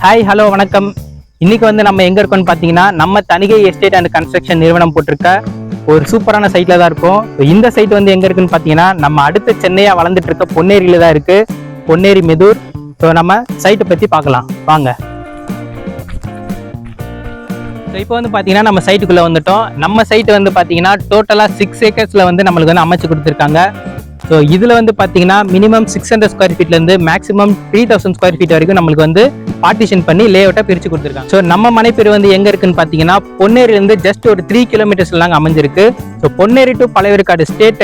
Hi hello வணக்கம். இன்னைக்கு வந்து நம்ம எங்க இருக்கோம்னு பார்த்தீங்கன்னா நம்ம தணிகை எஸ்டேட் அண்ட் கன்ஸ்ட்ரக்ஷன் நிறுவனம் போட்டிருக்க ஒரு சூப்பரான சைட்ல தான் இருக்கும். இந்த சைட் வந்து எங்க இருக்குன்னு பார்த்தீங்கன்னா நம்ம அடுத்த சென்னையா வளர்ந்துட்டு இருக்க பொன்னேரியில தான் இருக்கு. பொன்னேரி மெதூர். ஸோ நம்ம சைட்டை பத்தி பார்க்கலாம் வாங்க. ஸோ இப்போ வந்து பார்த்தீங்கன்னா நம்ம சைட்டுக்குள்ள வந்துட்டோம். நம்ம சைட்டு வந்து பார்த்தீங்கன்னா டோட்டலாக 6 ஏக்கர்ஸ்ல வந்து நம்மளுக்கு வந்து அமைச்சு கொடுத்துருக்காங்க. ஸோ இதில் வந்து பார்த்தீங்கன்னா மினிமம் 600 ஸ்கொயர் ஃபீட்லேருந்து மேக்ஸிமம் 3000 ஸ்கொயர் ஃபீட் வரைக்கும் நம்மளுக்கு வந்து பார்ட்டிஷன் பண்ணி லேஅவுட்டாக பிரித்து கொடுத்துருக்காங்க. ஸோ நம்ம மனைப்பேர் வந்து எங்கே இருக்குன்னு பார்த்தீங்கன்னா பொன்னேரியிலேருந்து ஜஸ்ட் ஒரு 3 கிலோமீட்டர்ஸ்லாம் அமைஞ்சிருக்கு. ஸோ பொன்னேரி டு பழையவேற்காடு ஸ்டேட்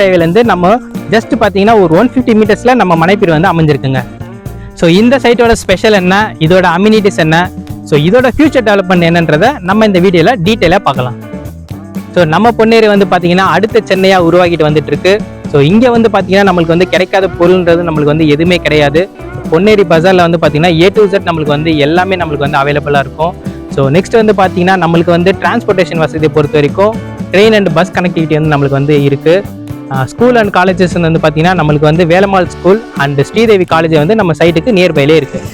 ஹைவேலேருந்து நம்ம ஜஸ்ட் பார்த்தீங்கன்னா ஒரு 150 மீட்டர்ஸில் நம்ம மனைப்பேர் வந்து அமைஞ்சிருக்குங்க. ஸோ இந்த சைட்டோட ஸ்பெஷல் என்ன, இதோட அம்யூனிட்டிஸ் என்ன, ஸோ இதோட ஃபியூச்சர் டெவலப்மெண்ட் என்னன்றதை நம்ம இந்த வீடியோவில் டீட்டெயிலாக பார்க்கலாம். ஸோ நம்ம பொன்னேரி வந்து பார்த்தீங்கன்னா அடுத்த சென்னையாக உருவாக்கிட்டு வந்துட்டு இருக்கு. ஸோ இங்கே வந்து பார்த்தீங்கன்னா நம்மளுக்கு வந்து கிடைக்காத பொருள்ன்றது நம்மளுக்கு வந்து எதுவுமே கிடையாது. பொன்னேரி பஜாரில் வந்து பார்த்தீங்கன்னா A to Z நம்மளுக்கு வந்து எல்லாமே நம்மளுக்கு வந்து அவைலபிளாக இருக்கும். ஸோ நெக்ஸ்ட் வந்து பார்த்தீங்கன்னா நம்மளுக்கு வந்து டிரான்ஸ்போர்ட்டேஷன் வசதியை பொறுத்த வரைக்கும் ட்ரெயின் அண்ட் பஸ் கனெக்டிவிட்டி வந்து நம்மளுக்கு வந்து இருக்குது. ஸ்கூல் அண்ட் காலேஜஸ் வந்து பார்த்தீங்கன்னா நம்மளுக்கு வந்து Velammal school and Sridevi college வந்து நம்ம சைட்டுக்கு நியர்பைலே இருக்குது.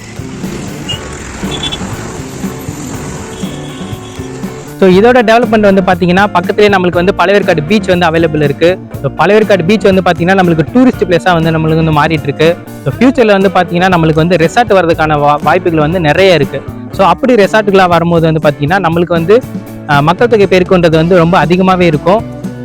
ஸோ இதோட டெவலப்மெண்ட் வந்து பார்த்தீங்கன்னா பக்கத்துலேயே நம்மளுக்கு வந்து பழையவேற்காடு பீச் வந்து அவைலபிள் இருக்குது. ஸோ பழையவேற்காடு பீச் வந்து பார்த்தீங்கன்னா நம்மளுக்கு டூரிஸ்ட் பிளேஸாக வந்து நம்மளுக்கு வந்து மாறிட்டு இருக்கு. ஸோ ஃபியூச்சரில் வந்து பார்த்தீங்கன்னா நம்மளுக்கு வந்து ரெசார்ட் வரதுக்கான வாய்ப்புகள் வந்து நிறைய இருக்குது. ஸோ அப்படி ரெசார்ட்டுகளாக வரும்போது வந்து பார்த்தீங்கன்னா நம்மளுக்கு வந்து மக்கள் தொகை பெருக்குன்றது வந்து ரொம்ப அதிகமாகவே இருக்கும்.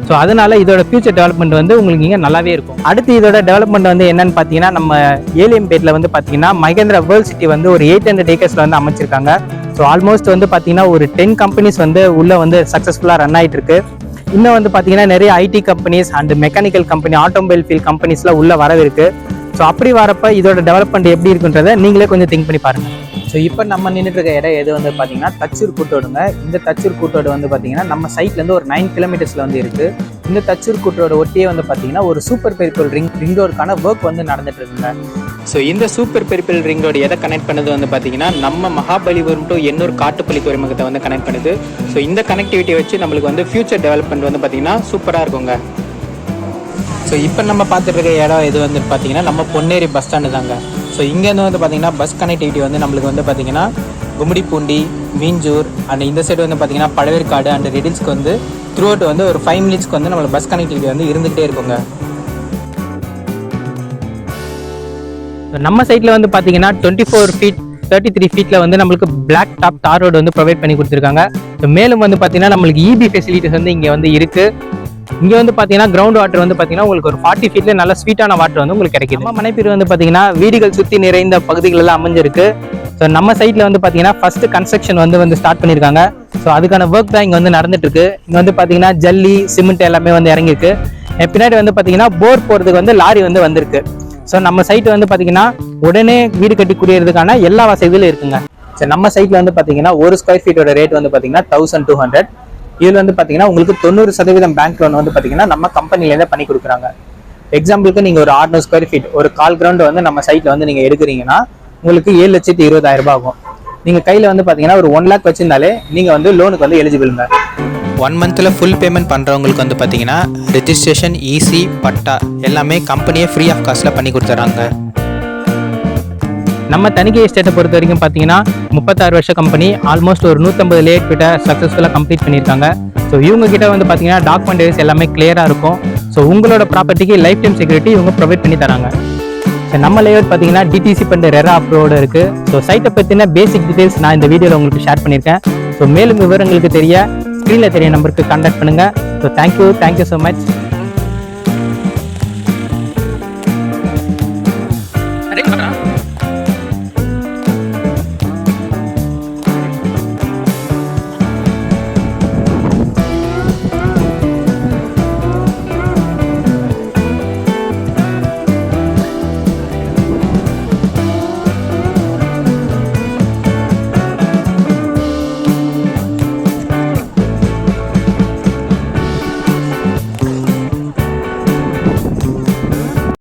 ஸோ அதனால இதோட ஃபியூச்சர் டெவலப்மெண்ட் வந்து உங்களுக்கு இங்கே நல்லாவே இருக்கும். அடுத்து இதோட டெவலப்மெண்ட் வந்து என்னன்னு பார்த்தீங்கன்னா நம்ம ஏலியம்பேட்டில் வந்து பார்த்தீங்கன்னா மகேந்திரா வேர்ல்ட் சிட்டி வந்து ஒரு 800 ஏக்கர்ஸில் வந்து அமைச்சிருக்காங்க. ஸோ ஆல்மோஸ்ட் வந்து பார்த்தீங்கன்னா ஒரு 10 கம்பெனிஸ் வந்து உள்ளே வந்து சக்ஸஸ்ஃபுல்லாக ரன் ஆகிட்டு இருக்கு. இன்னும் வந்து பார்த்தீங்கன்னா நிறைய IT companies and mechanical company, automobile field கம்பெனிஸ்லாம் உள்ளே வரவிருக்கு. ஸோ அப்படி வரப்போ இதோட டெவலப்மெண்ட் எப்படி இருக்குன்றதை நீங்களே கொஞ்சம் திங்க் பண்ணி பாருங்கள். ஸோ இப்போ நம்ம நின்றுட்டு இருக்க இடம் எது வந்து பார்த்தீங்கன்னா தச்சூர் கூட்டோடுங்க. இந்த தச்சூர் கூட்டோடு வந்து பார்த்தீங்கன்னா நம்ம சைட்லேருந்து ஒரு 9 கிலோமீட்டர்ஸில் வந்து இருக்குது. இந்த தச்சூர் கூட்டோட ஒட்டியே வந்து பார்த்தீங்கன்னா ஒரு சூப்பர் பெரிப்பிள் ரிங் ரோடுக்கான ஒர்க் வந்து நடந்துட்டு இருக்குங்க. ஸோ இந்த சூப்பர் பெரிப்பிள் ரிங் ரோடு எதை கனெக்ட் பண்ணுது வந்து பார்த்தீங்கன்னா நம்ம மகாபலிபுரம் டு எண்ணூர் காட்டுப்பள்ளி துறைமுகத்தை வந்து கனெக்ட் பண்ணுது. ஸோ இந்த கனெக்டிவிட்டியை வச்சு நம்மளுக்கு வந்து ஃபியூச்சர் டெவலப்மெண்ட் வந்து பார்த்தீங்கன்னா சூப்பராக இருக்குங்க. ஸோ இப்போ நம்ம பார்த்துட்டு இருக்க இடம் எது வந்து பார்த்தீங்கன்னா நம்ம பொன்னேரி பஸ் ஸ்டாண்டு தாங்க. ஸோ இங்கேருந்து வந்து பார்த்தீங்கன்னா பஸ் கனெக்டிவிட்டி வந்து நம்மளுக்கு வந்து பார்த்தீங்கன்னா கும்மிடிப்பூண்டி, மீஞ்சூர் அண்ட் இந்த சைடு வந்து பார்த்தீங்கன்னா பழையவேற்காடு அண்ட் ரெடில்ஸ்க்கு வந்து த்ரூ அவுட் வந்து ஒரு 5 மினிட்ஸ்க்கு வந்து நம்மளுக்கு பஸ் கனெக்டிவிட்டி வந்து இருந்துகிட்டே இருக்குங்க. நம்ம சைட்டில் வந்து பார்த்தீங்கன்னா 24 ஃபீட் 33 ஃபீட்டில் வந்து நம்மளுக்கு பிளாக் டாப் தார் ரோடு வந்து ப்ரொவைட் பண்ணி கொடுத்துருக்காங்க. ஸோ மேலும் வந்து பார்த்தீங்கன்னா நம்மளுக்கு EB ஃபெசிலிட்டிஸ் வந்து இங்கே வந்து இருக்குது. இங்கே வந்து பார்த்தீங்கன்னா கிரவுண்ட் வாட்டர் வந்து பார்த்தீங்கன்னா உங்களுக்கு ஒரு 40 ஃபீட்ல நல்ல ஸ்வீட்டான வாட்டர் வந்து உங்களுக்கு கிடைக்குது. நம்ம மனைப்பேர் வந்து பார்த்தீங்கன்னா வீடுகள் சுற்றி நிறைந்த பகுதிகள் எல்லாம் அமைஞ்சிருக்கு. ஸோ நம்ம சைட்டில் வந்து பார்த்தீங்கன்னா ஃபர்ஸ்ட் கன்ஸ்ட்ரக்ஷன் வந்து ஸ்டார்ட் பண்ணியிருக்காங்க. ஸோ அதுக்கான ஒர்க் தான் இங்கே வந்து நடந்துட்டு இருக்கு. இங்கே வந்து பார்த்தீங்கன்னா ஜல்லி, சிமெண்ட் எல்லாமே வந்து இறங்கிருக்கு. பின்னாடி வந்து பார்த்தீங்கன்னா போர் போகிறதுக்கு வந்து லாரி வந்து வந்திருக்கு. ஸோ நம்ம சைட்டு வந்து பார்த்தீங்கன்னா உடனே வீடு கட்டி குடியேறதுக்கான எல்லா வசதிகளும் இருக்குங்க. ஸோ நம்ம சைட்டில் வந்து பார்த்தீங்கன்னா ஒரு ஸ்கொயர் ஃபீட்டோட ரேட் வந்து பார்த்தீங்கன்னா 1200. இதில் வந்து பார்த்தீங்கன்னா உங்களுக்கு 90% பேங்க் லோன் வந்து பார்த்தீங்கன்னா நம்ம கம்பெனிலேருந்தே பண்ணி கொடுக்குறாங்க. எக்ஸாம்பிளுக்கு நீங்கள் ஒரு 600 ஸ்கொயர் ஃபீட் ஒரு 1/4 கிரவுண்ட் வந்து நம்ம சைட்டில் வந்து நீங்கள் எடுக்கிறீங்கன்னா உங்களுக்கு 7,20,000 ரூபாய் ஆகும். நீங்கள் கையில் வந்து பார்த்தீங்கன்னா ஒரு 1 lakh வச்சிருந்தாலே நீங்கள் வந்து லோனுக்கு வந்து எலிஜிபிளுங்க. 1 மந்த்தில் ஃபுல் பேமெண்ட் பண்ணுறவங்களுக்கு வந்து பார்த்தீங்கன்னா ரெஜிஸ்ட்ரேஷன், ஈசி, பட்டா எல்லாமே கம்பெனியே ஃப்ரீ ஆஃப் காஸ்ட்டில் பண்ணி கொடுத்துறாங்க. நம்ம தணிகை எஸ்டேட்டை பொறுத்த வரைக்கும் பார்த்தீங்கன்னா 36 வருஷ கம்பெனி, ஆல்மோஸ்ட் ஒரு 150 லேட் கிட்ட சக்ஸஸ்ஃபுல்லாக கம்ப்ளீட் பண்ணியிருக்காங்க. ஸோ இவங்க கிட்ட வந்து பார்த்தீங்கன்னா டாக்குமெண்ட் எல்லாமே கிளியராக இருக்கும். ஸோ உங்களோட ப்ராப்பர்ட்டிக்கு லைஃப் டைம் செக்யூரிட்டி இவங்க ப்ரொவைட் பண்ணி தராங்க. ஸோ நம்ம லேஅவுட் பார்த்தீங்கன்னா டிடிசி பண்ண ரெரா அப்ரோடு இருக்குது. ஸோ சைட்டை பற்றின பேசிக் டீட்டெயில்ஸ் நான் இந்த வீடியோவில் உங்களுக்கு ஷேர் பண்ணியிருக்கேன். ஸோ மேலும் விவரங்களுக்கு தெரிய ஸ்க்ரீனில் தெரிய நம்பருக்கு கான்டாக்ட் பண்ணுங்கள். So thank you so much.